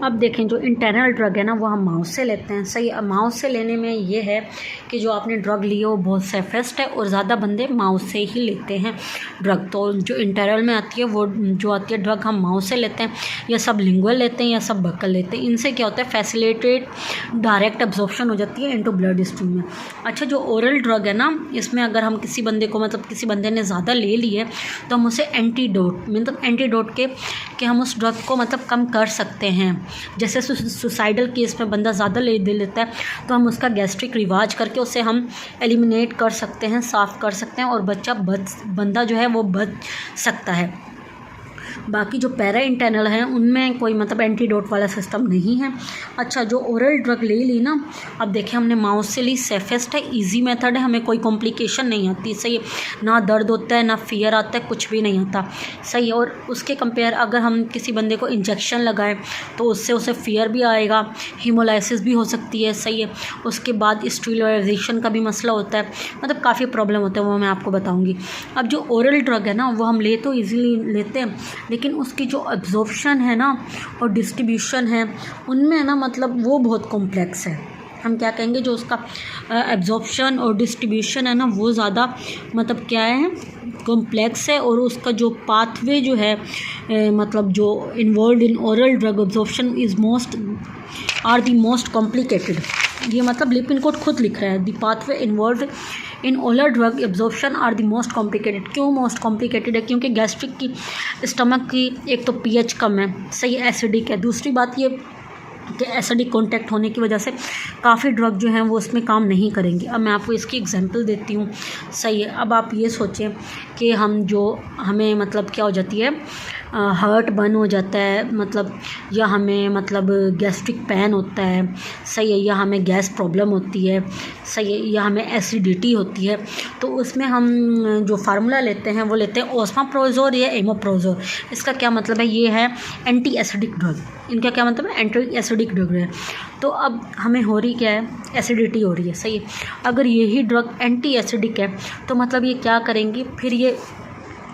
अब देखें जो इंटरनल ड्रग है ना वो हम माउस से लेते हैं। सही, माउस से लेने में ये है कि जो आपने ड्रग ली है वो बहुत सेफेस्ट है और ज़्यादा बंदे माउस से ही लेते हैं ड्रग। तो जो इंटरनल में आती है वो जो आती है ड्रग हम माउस से लेते हैं, या सब लिंगुअल लेते हैं या सब बक्कल लेते हैं। इनसे क्या होता है, फैसिलिटेट डायरेक्ट एब्जॉर्प्शन हो जाती है इनटू ब्लड स्ट्रीम में। अच्छा, जो ओरल ड्रग है ना इसमें अगर हम किसी बंदे को मतलब किसी बंदे ने ज़्यादा ले ली है तो हम उसे एंटीडोट मतलब एंटीडोट के हम उस ड्रग को मतलब कम कर सकते हैं। जैसे सुसाइडल केस में बंदा ज़्यादा ले लेता है तो हम उसका गैस्ट्रिक रिवाज करके उसे हम एलिमिनेट कर सकते हैं, साफ़ कर सकते हैं और बंदा जो है वो बच सकता है। बाकी जो पैरा इंटरनल हैं उनमें कोई मतलब एंटीडोट वाला सिस्टम नहीं है। अच्छा, जो ओरल ड्रग ले ली ना, अब देखें हमने माउस से ली, सेफेस्ट है, इजी मेथड है, हमें कोई कॉम्प्लिकेशन नहीं आती। सही है, ना दर्द होता है ना फियर आता है, कुछ भी नहीं आता। सही है, और उसके कंपेयर अगर हम किसी बंदे को इंजेक्शन लगाएं तो उससे उसे फियर भी आएगा, हीमोलाइसिस भी हो सकती है। सही है, उसके बाद स्टीरिलाइजेशन का भी मसला होता है, मतलब काफ़ी प्रॉब्लम होता है, वो मैं आपको बताऊँगी। अब जो ओरल ड्रग है ना वो हम ले तो ईज़िली लेते हैं, लेकिन उसकी जो एब्जॉर्प्शन है ना और डिस्ट्रीब्यूशन है उनमें ना मतलब वो बहुत कॉम्प्लेक्स है। हम क्या कहेंगे, जो उसका एब्जॉर्प्शन और डिस्ट्रीब्यूशन है ना वो ज़्यादा मतलब क्या है, कॉम्प्लेक्स है। और उसका जो पाथवे जो है मतलब जो involve in oral drug absorption is are the most complicated. ये मतलब लिपिन कोड खुद लिख रहा है, the pathway involve in oral drug absorption are the most complicated. क्यों मोस्ट कॉम्प्लिकेटेड है? क्योंकि गैस्ट्रिक की, स्टमक की एक तो पीएच कम है, सही एसिडिक है। दूसरी बात ये कि एसिडिक कॉन्टैक्ट होने की वजह से काफ़ी ड्रग जो हैं वो उसमें काम नहीं करेंगे। अब मैं आपको इसकी एग्जांपल देती हूँ। सही है, अब आप ये सोचें कि हमें मतलब क्या हो जाती है, हार्ट बर्न हो जाता है, मतलब या हमें मतलब गैस्ट्रिक पेन होता है। सही है, या हमें गैस प्रॉब्लम होती है। सही है, या हमें एसिडिटी होती है, तो उसमें हम जो फार्मूला लेते हैं वो लेते हैं ओस्माप्रोजोल या एमोप्रोजोल। इसका क्या मतलब है, ये है एंटी एसिडिक ड्रग। इनका क्या मतलब है, एंटी एसिडिक ड्रग है। तो अब हमें हो रही क्या है, एसिडिटी हो रही है। सही है, अगर यही ड्रग एंटी एसिडिक है तो मतलब ये क्या करेंगी, फिर ये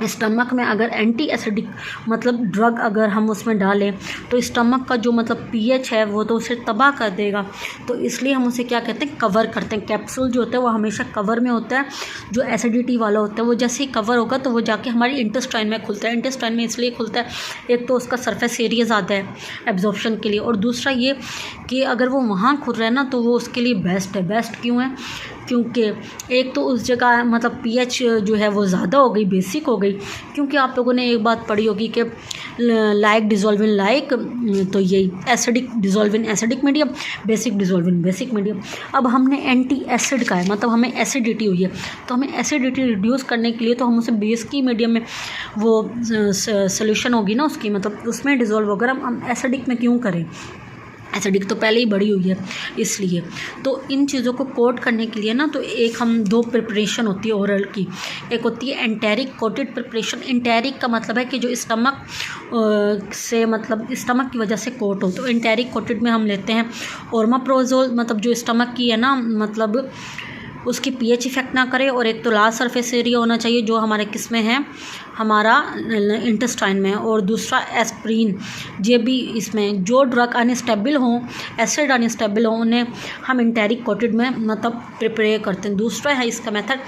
स्टमक में अगर एंटी एसिडिक मतलब ड्रग अगर हम उसमें डालें तो स्टमक का जो मतलब पीएच है वो तो उसे तबाह कर देगा। तो इसलिए हम उसे क्या कहते हैं, कवर करते हैं। कैप्सूल जो होता है वो हमेशा कवर में होता है, जो एसिडिटी वाला होता है वो जैसे ही कवर होगा तो वो जाके हमारी इंटेस्टाइन में खुलता है। इंटेस्टाइन में इसलिए खुलता है, एक तो उसका सरफेस एरिया ज़्यादा है एब्जॉर्प्शन के लिए, और दूसरा ये कि अगर वो वहाँ खुल रहा है ना तो वो उसके लिए बेस्ट है। बेस्ट क्यों है, क्योंकि एक तो उस जगह मतलब पीएच जो है वो ज़्यादा हो गई, बेसिक हो गई। क्योंकि आप लोगों ने एक बात पढ़ी होगी कि लाइक डिज़ोल्व इन लाइक, तो यही acidic dissolve in acidic medium, basic dissolve in basic medium. अब हमने एंटी एसिड का है, मतलब हमें एसिडिटी हुई है, तो हमें एसिडिटी रिड्यूस करने के लिए तो हम उसे बेस की मीडियम में वो सोल्यूशन होगी ना उसकी, मतलब उसमें डिज़ोल्व होगा। हम एसिडिक में क्यों करें, एसिडिक तो पहले ही बढ़ी हुई है इसलिए। तो इन चीज़ों को कोट करने के लिए ना तो एक हम दो प्रिपरेशन होती है ओरल की। एक होती है एंटेरिक कोटेड प्रिपरेशन। एंटेरिक का मतलब है कि जो स्टमक से मतलब स्टमक की वजह से कोट हो, तो एंटेरिक कोटेड में हम लेते हैं ओर्माप्रोजोल, मतलब जो स्टमक की है ना मतलब उसकी पीएच इफेक्ट ना करे, और एक तो लार्ज सरफेस एरिया होना चाहिए जो हमारे किस में है, हमारा इंटेस्टाइन में, और दूसरा एस्प्रिन। ये भी इसमें जो ड्रग अनस्टेबल हों, एसिड अनस्टेबल हों, उन्हें हम एंटेरिक कोटेड में मतलब प्रिपेयर करते हैं। दूसरा है इसका मेथड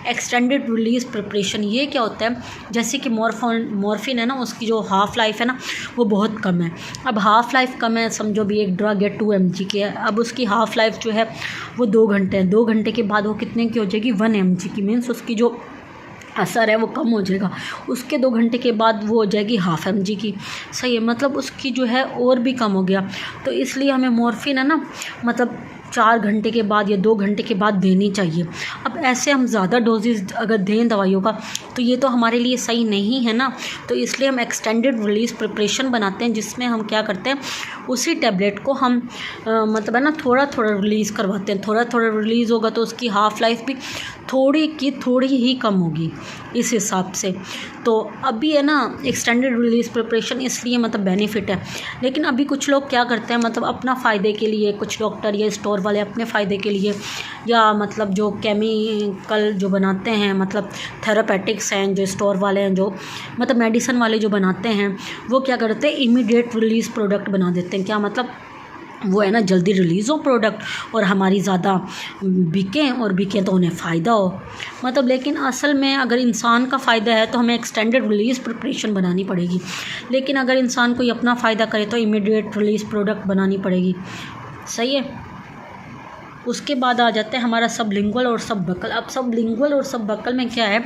एक्सटेंडेड रिलीज प्रिपरेशन। ये क्या होता है, जैसे कि मॉर्फिन है ना, उसकी जो हाफ़ लाइफ है ना वो बहुत कम है। अब हाफ़ लाइफ कम है, समझो भी एक ड्रग है 2 mg की है, अब उसकी हाफ़ लाइफ जो है वो 2 घंटे है। 2 घंटे के बाद वो कितने की हो जाएगी, 1 mg की, मीन्स उसकी जो असर है वो कम हो जाएगा। उसके 2 घंटे के बाद वो हो जाएगी 1/2 mg की। सही है, मतलब उसकी जो है और भी कम हो गया। तो इसलिए हमें मॉर्फिन है ना मतलब 4 घंटे के बाद या 2 घंटे के बाद देनी चाहिए। अब ऐसे हम ज़्यादा डोजेज अगर दें दवाइयों का तो ये तो हमारे लिए सही नहीं है ना। तो इसलिए हम एक्सटेंडेड रिलीज़ प्रिपरेशन बनाते हैं, जिसमें हम क्या करते हैं, उसी टैबलेट को हम मतलब है ना थोड़ा थोड़ा रिलीज़ करवाते हैं। थोड़ा थोड़ा रिलीज़ होगा तो उसकी हाफ़ लाइफ भी थोड़ी की थोड़ी ही कम होगी इस हिसाब से। तो अभी है ना एक्सटेंडेड रिलीज़ प्रिपरेशन इसलिए मतलब बेनिफिट है। लेकिन अभी कुछ लोग क्या करते हैं मतलब अपना फ़ायदे के लिए, कुछ डॉक्टर या स्टोर वाले अपने फ़ायदे के लिए, या मतलब जो केमिकल जो बनाते हैं मतलब थेरापेटिक्स हैं, जो स्टोर वाले हैं, जो मतलब मेडिसिन वाले जो बनाते हैं, वो क्या करते हैं इमीडिएट रिलीज़ प्रोडक्ट बना देते हैं। क्या मतलब वो है ना जल्दी रिलीज़ हो प्रोडक्ट और हमारी ज़्यादा बिकें, और बिकें तो उन्हें फ़ायदा हो मतलब। लेकिन असल में अगर इंसान का फ़ायदा है तो हमें एक्सटेंडेड रिलीज़ प्रिपरेशन बनानी पड़ेगी। लेकिन अगर इंसान कोई अपना फ़ायदा करे तो इमीडिएट रिलीज़ प्रोडक्ट बनानी पड़ेगी। सही है। उसके बाद आ जाता है हमारा सबलिंगुअल और सबबकल। अब सबलिंगुअल और सबबकल में क्या है,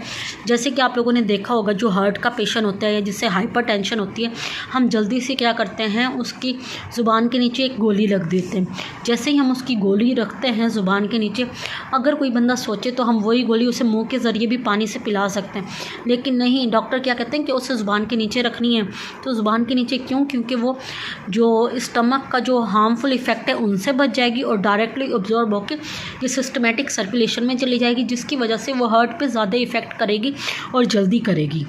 जैसे कि आप लोगों ने देखा होगा जो हार्ट का पेशेंट होता है या जिससे हाइपरटेंशन होती है, हम जल्दी से क्या करते हैं उसकी ज़ुबान के नीचे एक गोली रख देते हैं। जैसे ही हम उसकी गोली रखते हैं ज़ुबान के नीचे, अगर कोई बंदा सोचे तो हम वही गोली उसे मुँह के ज़रिए भी पानी से पिला सकते हैं। लेकिन नहीं, डॉक्टर क्या कहते हैं कि उसे ज़ुबान के नीचे रखनी है। तो ज़ुबान के नीचे क्यों? क्योंकि वो जो स्टमक का जो हार्मफुल इफ़ेक्ट है उनसे बच जाएगी और डायरेक्टली ऑब्जॉर्ब होकर ये सिस्टमेटिक सर्कुलेशन में चली जाएगी, जिसकी वजह से वो हार्ट पे ज़्यादा इफ़ेक्ट करेगी और जल्दी करेगी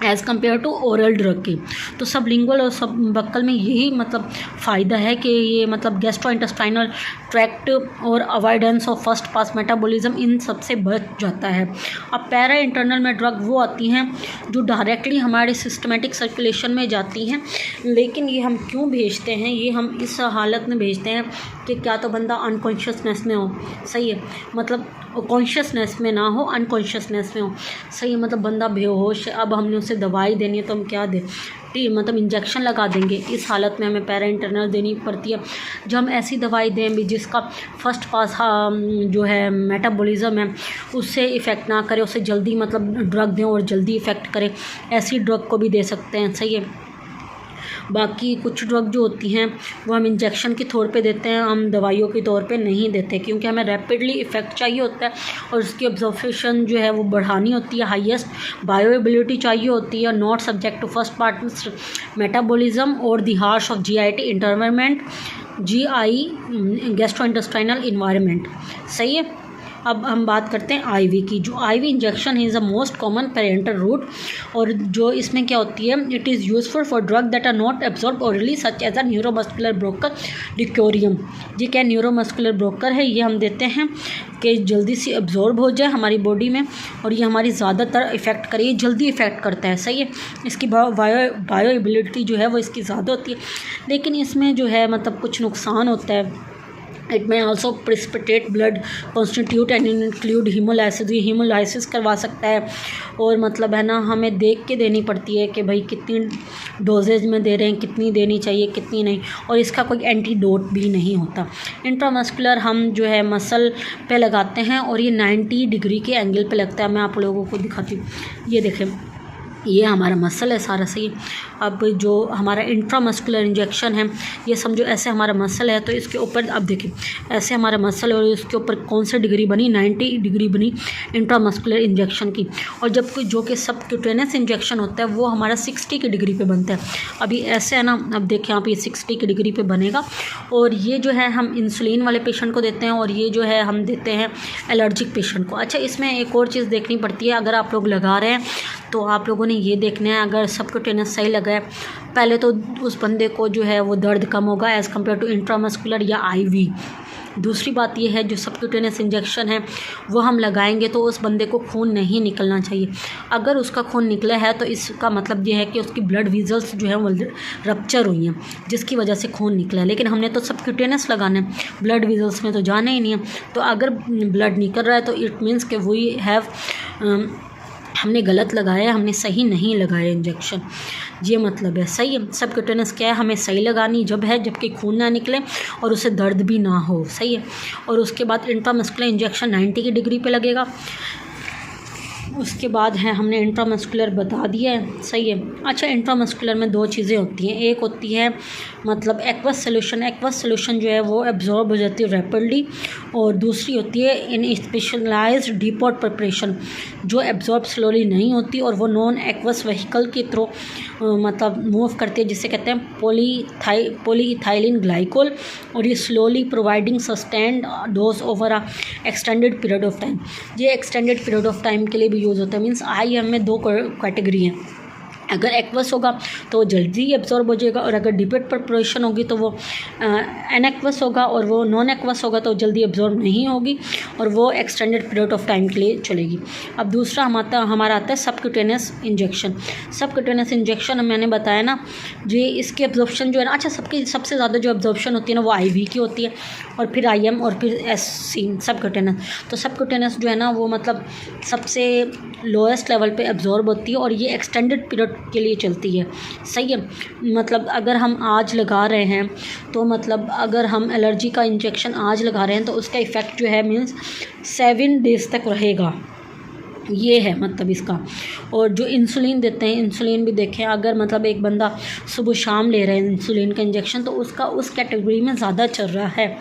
as compare to oral drug के। तो सबलिंगुअल और सबबक्कल में यही मतलब फ़ायदा है कि ये मतलब गैस्ट्रोइंटेस्टाइनल ट्रैक्ट और avoidance of first pass metabolism इन सब से बच जाता है। अब पैरा इंटरनल में ड्रग वो आती हैं जो डायरेक्टली हमारे सिस्टमेटिक सर्कुलेशन में जाती हैं। लेकिन ये हम क्यों भेजते हैं? ये हम इस हालत में भेजते हैं कि क्या तो बंदा अनकॉन्शियसनेस में हो। सही है, मतलब कॉन्शियसनेस में ना हो, अनकॉन्शियसनेस में हो। सही है, मतलब बंदा बेहोश है, अब हमने उसे दवाई देनी है तो हम क्या दें? मतलब इंजेक्शन लगा देंगे। इस हालत में हमें पैरा इंटरनल देनी पड़ती है। जब हम ऐसी दवाई दें भी जिसका फर्स्ट पास जो है मेटाबॉलिज्म है उससे इफ़ेक्ट ना करे, उसे जल्दी मतलब ड्रग दें और जल्दी इफ़ेक्ट करे, ऐसी ड्रग को भी दे सकते हैं। सही है। बाकी कुछ ड्रग जो होती हैं वो हम इंजेक्शन के तौर पे देते हैं, हम दवाइयों के तौर पे नहीं देते, क्योंकि हमें रैपिडली इफ़ेक्ट चाहिए होता है और उसकी ऑब्जर्वेशन जो है वो बढ़ानी होती है, हाईएस्ट बायोएबिलिटी चाहिए होती है, not subject to first part metabolism और the harsh of GIT interment GI gastrointestinal environment. सही है। अब हम बात करते हैं आईवी की। जो IV injection is the most common parenteral route, और जो इसमें क्या होती है, it is useful for drug that are not absorb orally such as a neuromuscular blocker decurium. ये क्या न्यूरोमस्कुलर ब्रोकर है, ये हम देते हैं कि जल्दी से एब्जॉर्ब हो जाए हमारी बॉडी में और ये हमारी ज़्यादातर इफ़ेक्ट करे, ये जल्दी इफ़ेक्ट करता है। सही है। इसकी बायोएबिलिटी जो है वो इसकी ज़्यादा होती है, लेकिन इसमें जो है मतलब कुछ नुकसान होता है। इट में also precipitate blood constitute and include haemolysis. ये हीमोलाइसिस करवा सकता है, और मतलब है ना हमें देख के देनी पड़ती है कि भाई कितनी डोजेज में दे रहे हैं, कितनी देनी चाहिए कितनी नहीं, और इसका कोई एंटीडोट भी नहीं होता। इंट्रामस्कुलर हम जो है मसल पे लगाते हैं और ये 90 डिग्री के एंगल पे लगता है। मैं आप लोगों को दिखाती हूँ, ये देखें, ये हमारा मसल है सारा। सही। अब जो हमारा इंट्रामस्कुलर इंजेक्शन है, ये समझो ऐसे हमारा मसल है, तो इसके ऊपर अब देखिए ऐसे हमारा मसल है और इसके ऊपर कौन सी डिग्री बनी, 90 डिग्री बनी इंट्रामस्कुलर इंजेक्शन की। और जब कोई जो कि सबक्यूटेनियस इंजेक्शन होता है वो हमारा 60 की डिग्री पे बनता है। अभी ऐसे है ना, अब देखिए यहाँ पे ये 60 की डिग्री पे बनेगा, और ये जो है हम इंसुलिन वाले पेशेंट को देते हैं, और ये जो है हम देते हैं एलर्जिक पेशेंट को। अच्छा, इसमें एक और चीज़ देखनी पड़ती है, अगर आप लोग लगा रहे हैं तो आप लोगों ने ये देखना है अगर सबक्यूटेनियस सही लगा है, पहले तो उस बंदे को जो है वो दर्द कम होगा एज़ कम्पेयर टू इंट्रामस्कुलर या आईवी। दूसरी बात ये है जो सबक्यूटेनियस इंजेक्शन है वो हम लगाएंगे तो उस बंदे को खून नहीं निकलना चाहिए। अगर उसका खून निकला है तो इसका मतलब ये है कि उसकी ब्लड वीजल्स जो है वो रप्चर हुई हैं, जिसकी वजह से खून निकला है। लेकिन हमने तो सबक्यूटेनियस लगाना है, ब्लड वीजल्स में तो जाना ही नहीं है। तो अगर ब्लड निकल रहा है तो इट मीन्स कि वी हैव हमने गलत लगाया है, हमने सही नहीं लगाया इंजेक्शन, ये मतलब है। सही है। सबक्यूटेनियस क्या है, हमें सही लगानी जब है जबकि खून ना निकले और उसे दर्द भी ना हो। सही है। और उसके बाद इंट्रामस्कुलर इंजेक्शन 90 की डिग्री पे लगेगा। उसके बाद है हमने इंट्रामस्कुलर बता दिया है, सही है। अच्छा, इंट्रामस्कुलर में दो चीज़ें होती हैं, एक होती है मतलब एक्वस सोल्यूशन, एक्वस सोल्यूशन जो है वो एब्जॉर्ब हो जाती है रैपिडली, और दूसरी होती है इन स्पेशलाइज्ड डीपॉट प्रिपरेशन जो एब्जॉर्ब स्लोली नहीं होती और वो नॉन एक्वस व्हीकल के थ्रू मतलब मूव करती है, जिसे कहते हैं पॉलीइथाइलिन ग्लाइकोल, और ये slowly providing sustained dose over a extended period of time. ये एक्सटेंडेड पीरियड ऑफ टाइम के लिए भी यूज़ होता है। मीन्स IM में दो कैटेगरी हैं, अगर एक्वस होगा तो वो जल्दी एब्जॉर्ब हो जाएगा, और अगर डिपेट प्रिपरेशन होगी तो वो एनएक्वस होगा, और वो नॉन एक्वस होगा तो जल्दी एब्जॉर्ब नहीं होगी और वो एक्सटेंडेड पीरियड ऑफ टाइम के लिए चलेगी। अब दूसरा हमारा आता है सबक्यूटेनियस इंजेक्शन। सबक्यूटेनियस इंजेक्शन मैंने बताया ना जी, इसकी एब्जॉर्प्शन जो है ना, अच्छा सबसे ज़्यादा जो एब्जॉर्प्शन होती है ना वो IV की होती है, और फिर IM, और फिर SC सबक्यूटेनियस। तो सबक्यूटेनियस जो है ना वो मतलब सबसे लोएस्ट लेवल पे एब्जॉर्ब होती है, और ये एक्सटेंडेड पीरियड के लिए चलती है, सही है। मतलब अगर हम आज लगा रहे हैं तो मतलब अगर हम एलर्जी का इंजेक्शन आज लगा रहे हैं तो उसका इफ़ेक्ट जो है मीन्स 7 डेज़ तक रहेगा, ये है मतलब इसका। और जो इंसुलिन देते हैं, इंसुलिन भी देखें, अगर मतलब एक बंदा सुबह शाम ले रहे हैं इंसुलिन का इंजेक्शन तो उसका उस कैटेगरी में ज़्यादा चल रहा है,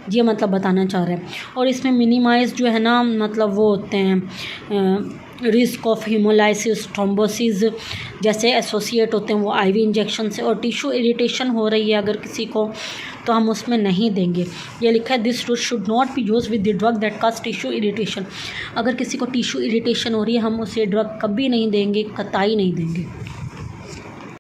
ये मतलब बताना चाह रहे हैं। और इसमें मिनिमाइज जो है ना मतलब वो होते हैं रिस्क ऑफ हीमोलाइसिस थ्रोम्बोसिस जैसे एसोसिएट होते हैं वो IV इंजेक्शन से। और टिश्यू इरिटेशन हो रही है अगर किसी को तो हम उसमें नहीं देंगे, ये लिखा है this should not be use with the drug that cause tissue irritation. अगर किसी को टिश्यू इरिटेशन हो रही है हम उसे ड्रग कभी नहीं देंगे, कतई नहीं देंगे।